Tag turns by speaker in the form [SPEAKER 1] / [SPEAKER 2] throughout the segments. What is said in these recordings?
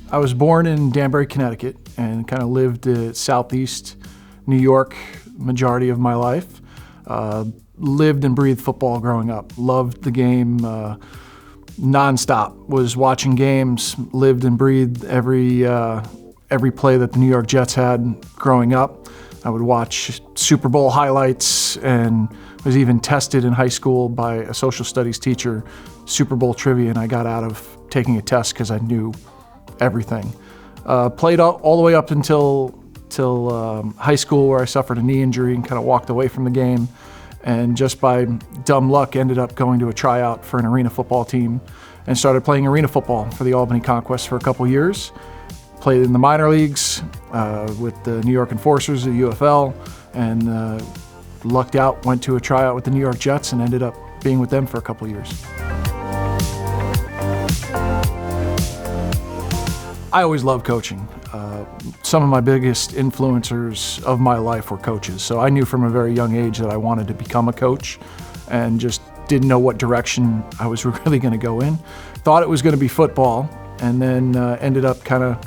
[SPEAKER 1] I was born in Danbury, Connecticut, and kind of lived southeast New York majority of my life. Lived and breathed football growing up. Loved the game nonstop. Was watching games. Lived and breathed every play that the New York Jets had growing up. I would watch Super Bowl highlights and was even tested in high school by a social studies teacher, Super Bowl trivia, and I got out of taking a test because I knew everything. Played all the way up until high school, where I suffered a knee injury and kind of walked away from the game. And just by dumb luck, ended up going to a tryout for an arena football team and started playing arena football for the Albany Conquest for a couple years. Played in the minor leagues with the New York Enforcers, the UFL, and lucked out, went to a tryout with the New York Jets and ended up being with them for a couple years. I always loved coaching. Some of my biggest influencers of my life were coaches. So I knew from a very young age that I wanted to become a coach and just didn't know what direction I was really going to go in. Thought it was going to be football, and then ended up kind of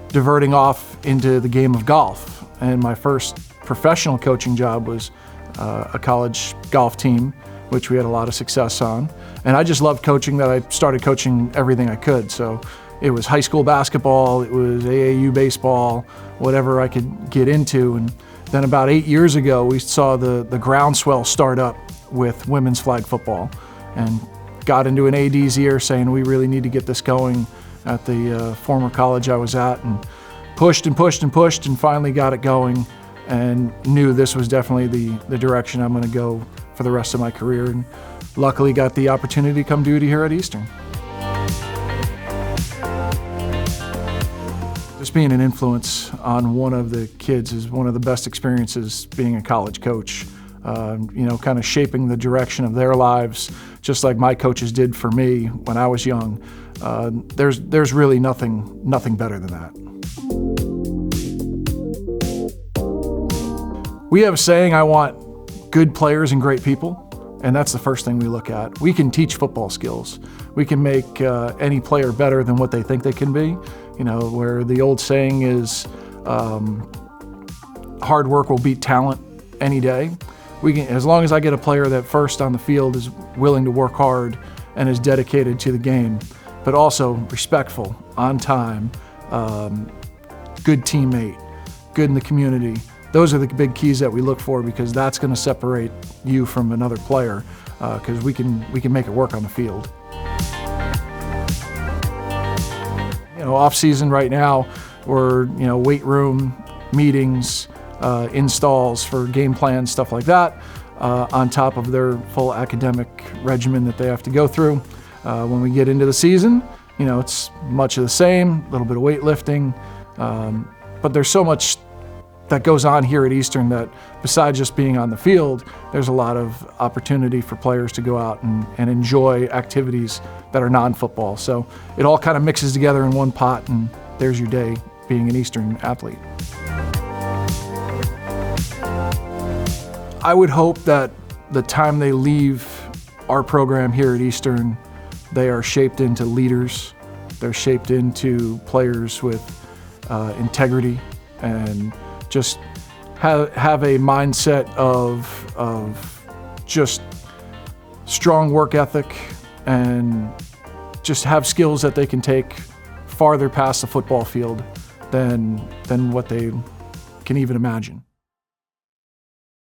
[SPEAKER 1] diverting off into the game of golf. And my first professional coaching job was a college golf team, which we had a lot of success on. And I just loved coaching that I started coaching everything I could. So it was high school basketball, it was AAU baseball, whatever I could get into. And then about 8 years ago, we saw the groundswell start up with women's flag football, and got into an AD's ear saying we really need to get this going at the former college I was at, and pushed and pushed and pushed and finally got it going, and knew this was definitely the direction I'm going to go for the rest of my career, and luckily got the opportunity to come duty here at Eastern. Just being an influence on one of the kids is one of the best experiences being a college coach. Kind of shaping the direction of their lives, just like my coaches did for me when I was young. There's really nothing better than that. We have a saying, I want good players and great people, and that's the first thing we look at. We can teach football skills. We can make any player better than what they think they can be. Where the old saying is, hard work will beat talent any day. We can, as long as I get a player that first on the field is willing to work hard and is dedicated to the game, but also respectful, on time, good teammate, good in the community. Those are the big keys that we look for, because that's going to separate you from another player, because we can make it work on the field. Off season right now, we're weight room meetings, installs for game plans, stuff like that, on top of their full academic regimen that they have to go through. When we get into the season, it's much of the same, a little bit of weightlifting, but there's so much that goes on here at Eastern that besides just being on the field, there's a lot of opportunity for players to go out and enjoy activities that are non-football. So it all kind of mixes together in one pot, and there's your day being an Eastern athlete. I would hope that the time they leave our program here at Eastern, they are shaped into leaders. They're shaped into players with integrity, and just have a mindset of just strong work ethic, and just have skills that they can take farther past the football field than what they can even imagine.